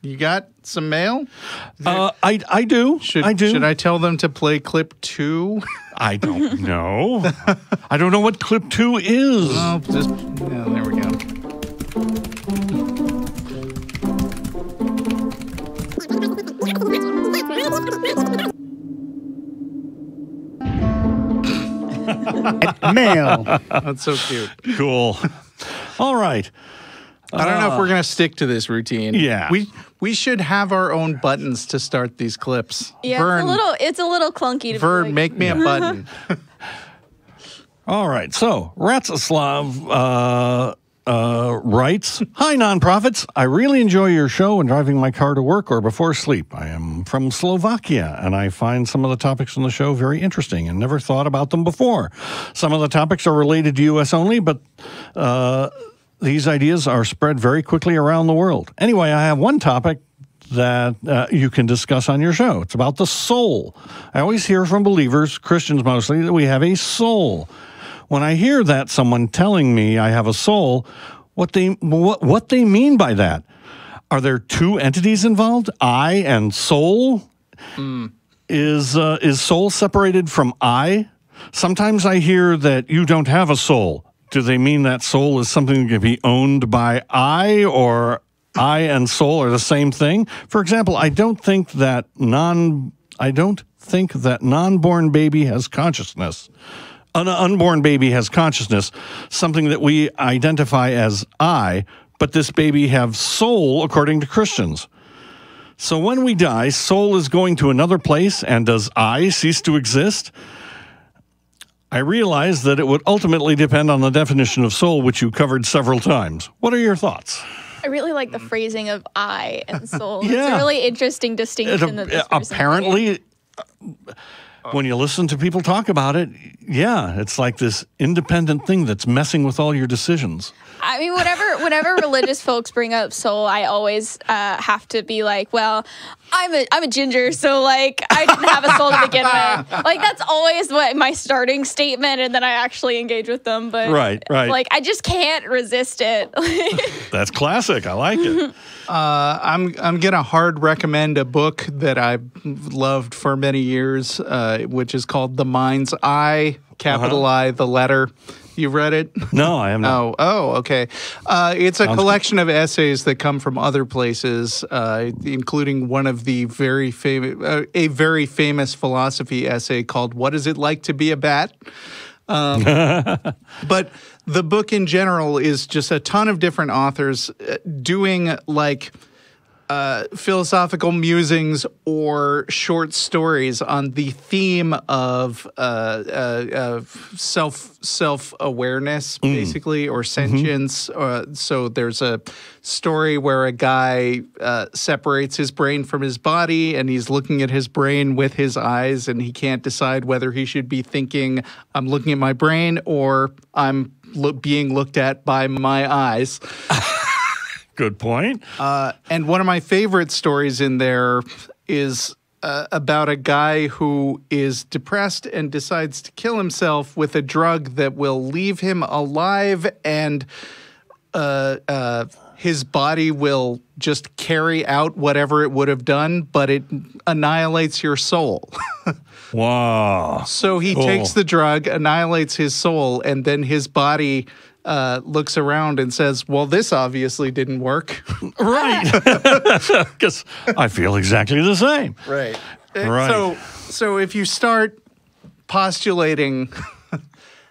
You got some mail? I do. I do. Should I tell them to play clip 2? I don't know. I don't know what clip 2 is. Oh, there we go. Mail. That's so cute. Cool. All right. I don't know if we're going to stick to this routine. Yeah. We should have our own buttons to start these clips. Yeah, Vern, it's a little clunky to Vern, be like, make me a button. All right. So, Ratzislav writes, Hi, nonprofits. I really enjoy your show when driving my car to work or before sleep. I am from Slovakia, and I find some of the topics on the show very interesting and never thought about them before. Some of the topics are related to U.S. only, but these ideas are spread very quickly around the world. Anyway, I have one topic that you can discuss on your show. It's about the soul. I always hear from believers, Christians mostly, that we have a soul. When I hear that, someone telling me I have a soul, what they mean by that? Are there two entities involved? I and soul? Is soul separated from I? Sometimes I hear that you don't have a soul. Do they mean that soul is something that can be owned by I, or I and soul are the same thing? For example, I don't think that non-born baby has consciousness. An unborn baby has consciousness, something that we identify as I, but this baby have soul according to Christians. So when we die, soul is going to another place, and does I cease to exist? I realize that it would ultimately depend on the definition of soul, which you covered several times. What are your thoughts? I really like the phrasing of I and soul. Yeah. It's a really interesting distinction that this person apparently, when you listen to people talk about it, yeah, it's like this independent thing that's messing with all your decisions. I mean, whenever religious folks bring up soul, I always have to be like, well, I'm a ginger, so like I didn't have a soul to begin with. Like that's always what my starting statement, and then I actually engage with them. But right. Like I just can't resist it. That's classic. I like it. I'm gonna hard recommend a book that I've loved for many years, which is called The Mind's Eye, capital I, the letter. You read it? No, I have not. Oh, okay. It's a collection of essays that come from other places, including one of the very famous philosophy essay called "What Is It Like to Be a Bat?" But the book in general is just a ton of different authors doing like philosophical musings or short stories on the theme of self-awareness, basically, or sentience. So there's a story where a guy separates his brain from his body, and he's looking at his brain with his eyes, and he can't decide whether he should be thinking, I'm looking at my brain, or I'm being looked at by my eyes. Good point. And one of my favorite stories in there is about a guy who is depressed and decides to kill himself with a drug that will leave him alive, and his body will just carry out whatever it would have done, but it annihilates your soul. Wow. So he takes the drug, annihilates his soul, and then his body looks around and says, well, this obviously didn't work. Right. Because I feel exactly the same. Right. Right. So if you start postulating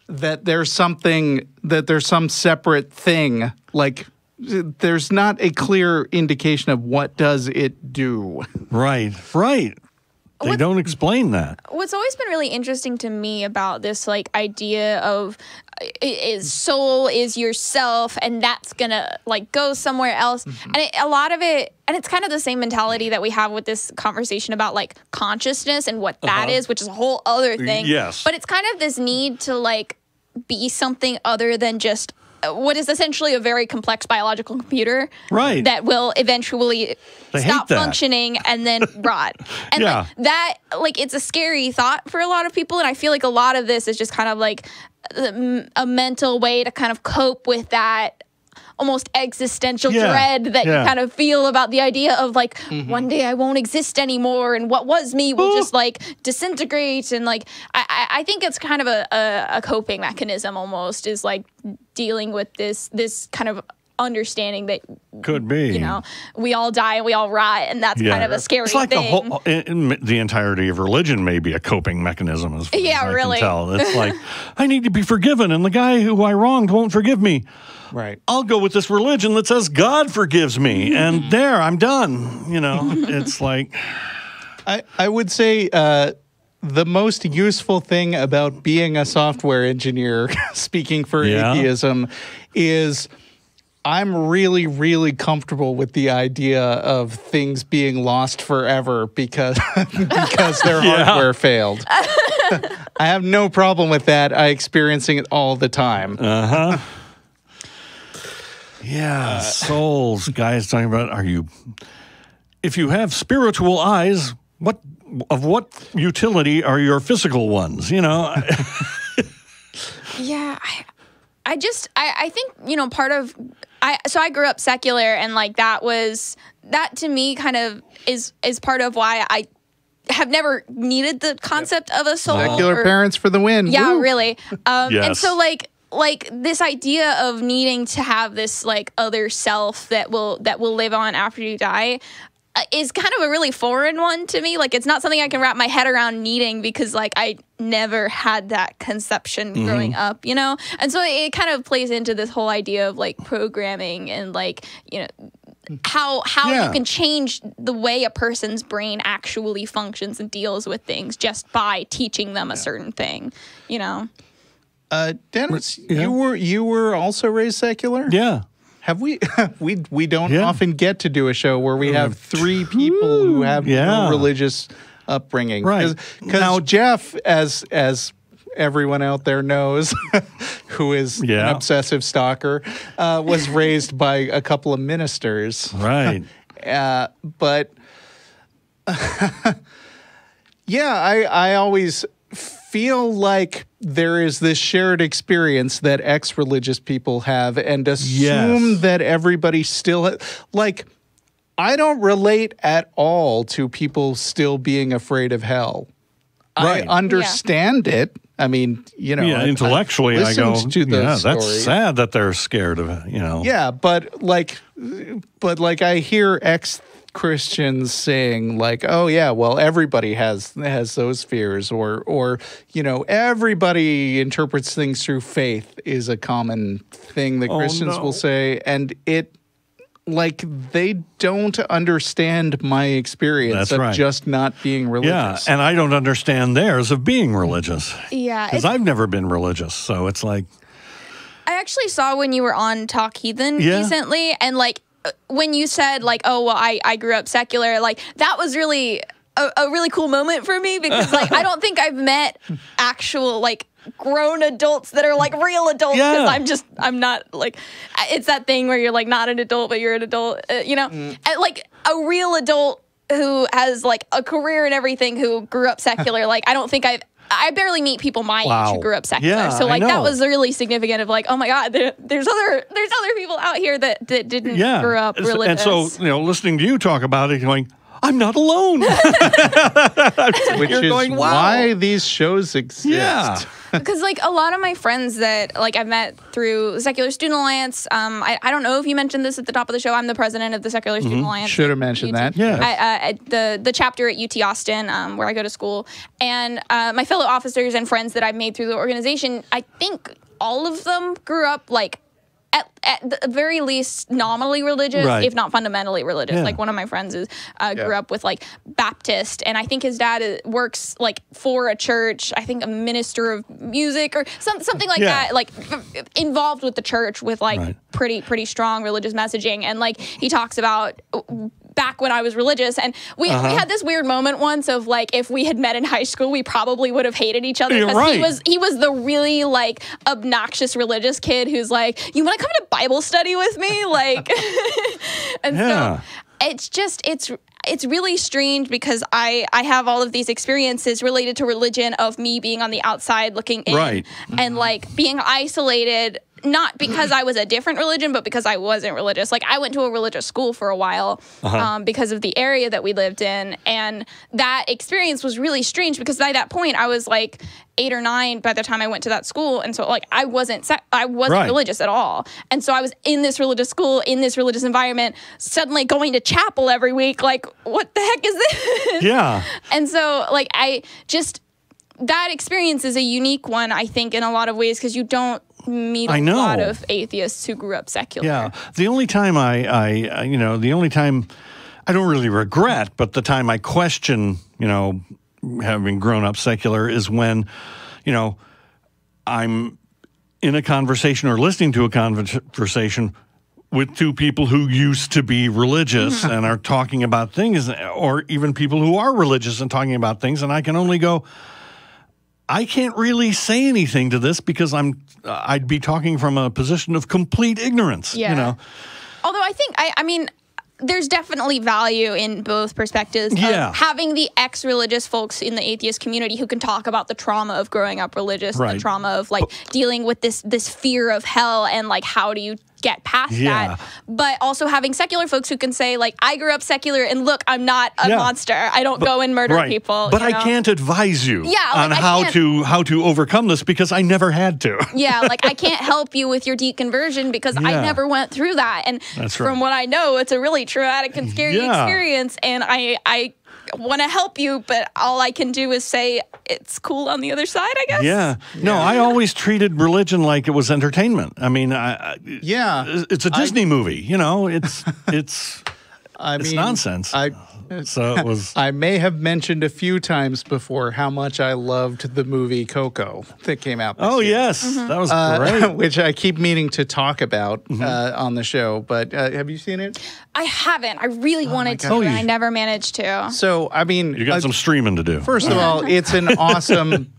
that there's some separate thing, like there's not a clear indication of what does it do. Right. They don't explain that. What's always been really interesting to me about this like idea of is soul is yourself, and that's gonna like go somewhere else. And a lot of it, and it's kind of the same mentality that we have with this conversation about like consciousness and what that is, which is a whole other thing. Yes. But it's kind of this need to like be something other than just what is essentially a very complex biological computer, right? That will eventually stop functioning and then rot. And like that, like it's a scary thought for a lot of people, and I feel like a lot of this is just kind of like a mental way to kind of cope with that almost existential dread that you kind of feel about the idea of like one day I won't exist anymore and what was me will just like disintegrate. And like I think it's kind of a coping mechanism almost, is like dealing with this kind of understanding that could be, we all die and we all rot, and that's kind of a scary it's like thing. The entirety of religion may be a coping mechanism, as far as I really can tell. It's like, I need to be forgiven, and the guy who I wronged won't forgive me. Right. I'll go with this religion that says God forgives me, and there, I'm done. It's like, I would say the most useful thing about being a software engineer, speaking for atheism, is I'm really, really comfortable with the idea of things being lost forever because their hardware failed. I have no problem with that. I experiencing it all the time. Yeah, souls. Guys talking about, if you have spiritual eyes, what utility are your physical ones? Yeah, I think, part of, so I grew up secular, and like that to me kind of is part of why I have never needed the concept of a soul. Secular parents for the win. Yeah, Woo. really. Yes. And so like this idea of needing to have this like other self that will live on after you die is kind of a really foreign one to me. Like, it's not something I can wrap my head around needing, because like I never had that conception growing up, And so it kind of plays into this whole idea of like programming and like, how you can change the way a person's brain actually functions and deals with things just by teaching them a certain thing, Denis, you were also raised secular? Yeah. Have we don't often get to do a show where we have three people who have no religious upbringing. Right. Because Jeff, as everyone out there knows, who is an obsessive stalker, was raised by a couple of ministers. Right. But I always feel like there is this shared experience that ex-religious people have, and assume that everybody still like, I don't relate at all to people still being afraid of hell. Right. I understand it. I mean, intellectually, I go, to those that's stories. sad that they're scared of it, Yeah, but I hear Christians saying like, oh yeah, well, everybody has those fears, or everybody interprets things through faith is a common thing that Christians will say, and it, like, they don't understand my experience of just not being religious. Yeah, and I don't understand theirs of being religious. Yeah, because I've never been religious, so it's like, I actually saw when you were on Talk Heathen recently, and like, when you said like, oh, well, I grew up secular, like that was really a really cool moment for me, because like I don't think I've met actual like grown adults that are like real adults, because I'm not like, it's that thing where you're like not an adult but you're an adult, and like a real adult who has like a career and everything who grew up secular. Like I barely meet people my age who grew up secular. Yeah, so like that was really significant of like, oh my God, there's other people out here that didn't grow up religious. And so, listening to you talk about it, going, I'm not alone. Which is why these shows exist. Yeah. Because like a lot of my friends that like I've met through Secular Student Alliance, I don't know if you mentioned this at the top of the show. I'm the president of the Secular Student Alliance. Should have mentioned that. Yeah. The chapter at UT Austin, where I go to school, and my fellow officers and friends that I've made through the organization, I think all of them grew up like at the very least nominally religious, if not fundamentally religious. Yeah. Like one of my friends grew up with like Baptist, and I think his dad works like for a church, I think a minister of music or something like that, like involved with the church with like pretty strong religious messaging. And like he talks about back when I was religious, and we had this weird moment once of like, if we had met in high school, we probably would have hated each other, because he was the really like obnoxious religious kid who's like, you want to come to Bible study with me, like, and so it's really strange, because I have all of these experiences related to religion of me being on the outside looking in, and like being isolated not because I was a different religion, but because I wasn't religious. Like, I went to a religious school for a while because of the area that we lived in. And that experience was really strange because by that point, I was like 8 or 9 by the time I went to that school. And so, like, I wasn't religious at all. And so I was in this religious school, in this religious environment, suddenly going to chapel every week. Like, what the heck is this? Yeah. And so, like, that experience is a unique one, I think, in a lot of ways, because you don't meet a lot of atheists who grew up secular. Yeah. The only time the only time I don't really regret, but the time I question, having grown up secular is when, I'm in a conversation or listening to a conversation with two people who used to be religious and are talking about things, or even people who are religious and talking about things, and I can only go, I can't really say anything to this because I'd be talking from a position of complete ignorance. Yeah. Although I think, I mean, there's definitely value in both perspectives of having the ex-religious folks in the atheist community who can talk about the trauma of growing up religious, the trauma of like dealing with this fear of hell, and like how do you get past that, but also having secular folks who can say, like, I grew up secular and look, I'm not a monster. I don't go and murder people. But I can't advise you on how to overcome this because I never had to. Like, I can't help you with your deconversion because I never went through that. And from what I know, it's a really traumatic and scary experience. And I want to help you, but all I can do is say it's cool on the other side, I guess. Yeah. No, I always treated religion like it was entertainment. I mean, it's a Disney movie, it's nonsense. So it was. I may have mentioned a few times before how much I loved the movie Coco that came out this year. Yes. That was great. Which I keep meaning to talk about on the show. But have you seen it? I haven't. I really wanted to, and I never managed to. So, I mean... You got some streaming to do. First of all, it's an awesome,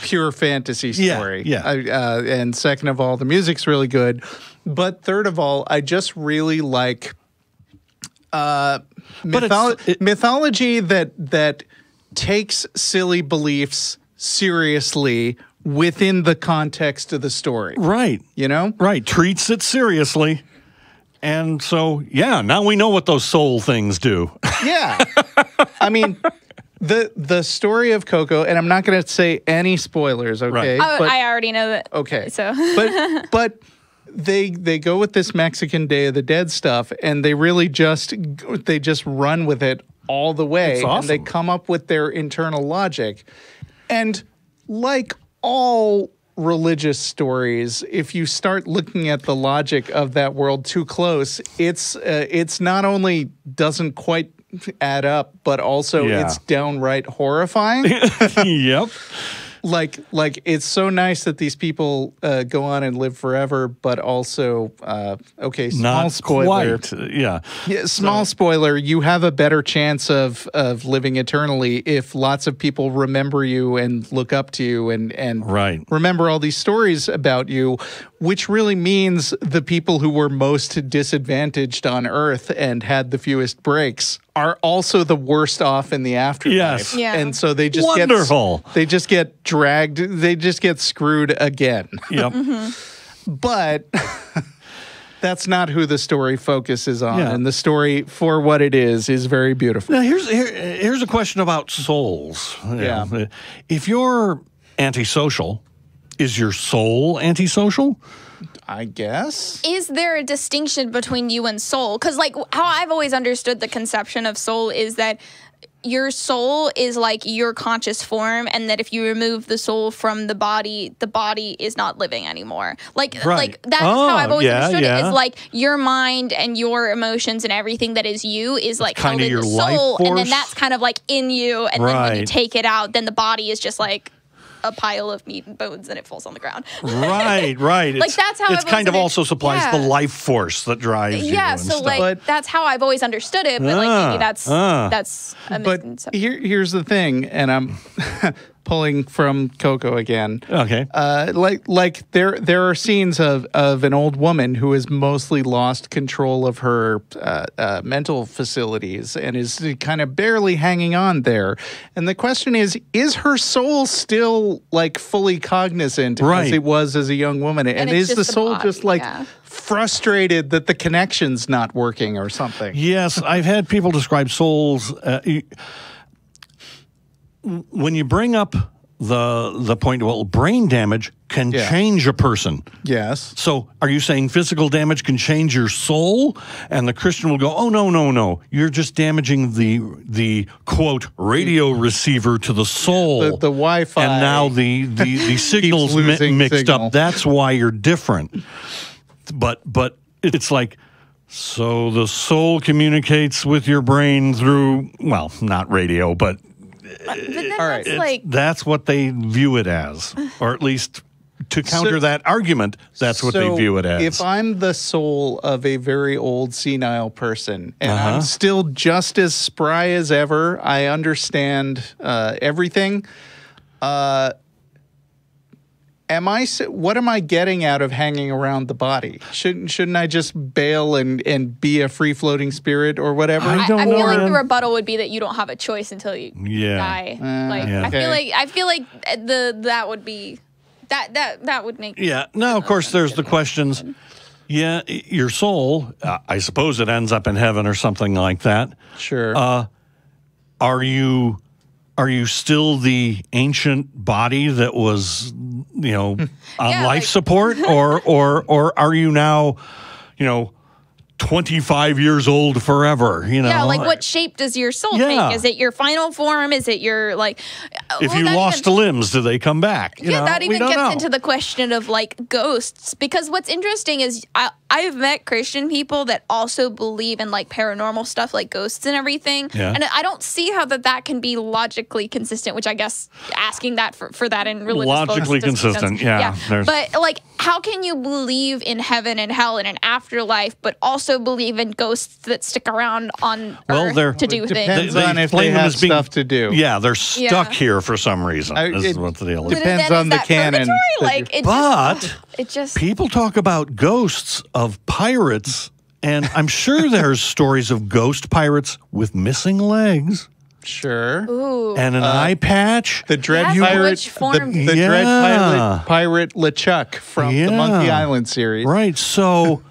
pure fantasy story. And second of all, the music's really good. But third of all, I just really like... mythology that takes silly beliefs seriously within the context of the story. Right. Right. Treats it seriously. And so, now we know what those soul things do. I mean, the story of Coco, and I'm not going to say any spoilers, okay? Right. I already know that. Okay. So. but they go with this Mexican Day of the Dead stuff, and they really just run with it all the way. It's awesome. And they come up with their internal logic. And like all religious stories, if you start looking at the logic of that world too close, it's not only doesn't quite add up, but also it's downright horrifying. Yep. Like it's so nice that these people go on and live forever, but also, small not spoiler. Quite, small spoiler, you have a better chance of living eternally if lots of people remember you and look up to you and remember all these stories about you, which really means the people who were most disadvantaged on Earth and had the fewest breaks are also the worst off in the afterlife. Yes. And so they just get dragged, they just get screwed again. Yep. But that's not who the story focuses on. And the story, for what it is very beautiful. Now, here's a question about souls. If you're antisocial, is your soul antisocial? I guess. Is there a distinction between you and soul? Because, like, how I've always understood the conception of soul is that your soul is like your conscious form, and that if you remove the soul from the body is not living anymore. Like that's how I've always understood it. Is like your mind and your emotions and everything that is you is like kind of your soul, life force. And then that's kind of like in you, and then when you take it out, then the body is just like a pile of meat and bones, and it falls on the ground. Right. Like that's how it's kind of also supplies the life force that drives you. Yeah, so like that's how I've always understood it, but like maybe that's a misconception. But here's the thing, and pulling from Coco again. Okay. Like there are scenes of an old woman who has mostly lost control of her mental facilities and is kind of barely hanging on there. And the question is her soul still like fully cognizant as it was as a young woman? And is the soul just like frustrated that the connection's not working or something? Yes, I've had people describe souls. When you bring up the point, well, brain damage can change a person. Yes. So are you saying physical damage can change your soul? And the Christian will go, oh, no. You're just damaging the quote, radio receiver to the soul. The Wi-Fi. And now the signal's mixed up. That's why you're different. But it's like, so the soul communicates with your brain through, well, not radio, but then that's what they view it as, or at least to counter that argument, that's what they view it as. If I'm the soul of a very old senile person and I'm still just as spry as ever, I understand everything. What am I getting out of hanging around the body? Shouldn't I just bail and be a free floating spirit or whatever? I feel like the rebuttal would be that you don't have a choice until you die. I feel like that would be that would make Now of course there's the questions. Yeah, your soul, I suppose it ends up in heaven or something like that. Sure. Are you still the ancient body that was, on life support, or are you now, 25 years old forever? Yeah, like what shape does your soul take? Is it your final form? Is it your like? If you lost limbs, do they come back? That even gets into the question of like ghosts, because what's interesting is I've met Christian people that also believe in like paranormal stuff, like ghosts and everything, and I don't see how that can be logically consistent. Which I guess asking that for that in religious logically consistent, But like, how can you believe in heaven and hell and an afterlife, but also believe in ghosts that stick around on Earth to do things? Depends on if they have stuff to do. Yeah, they're stuck here for some reason. Is what the deal is. Depends on the canon. People talk about ghosts of pirates, and I'm sure there's stories of ghost pirates with missing legs. Sure. Ooh. And an eye patch. The dread pirate, the dread pirate LeChuck from the Monkey Island series. Right. So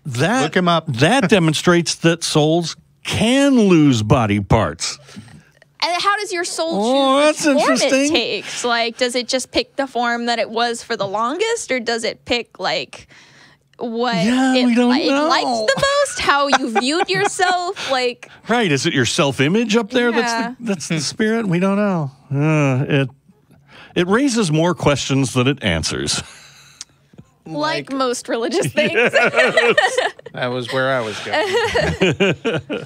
that look him up. That demonstrates that souls can lose body parts. And how does your soul choose the form it takes? Like, does it just pick the form that it was for the longest, or does it pick like what it likes the most? How you viewed yourself? Like, right? Is it your self-image up there? That's the spirit. We don't know. It raises more questions than it answers. Like most religious things. That was where I was going.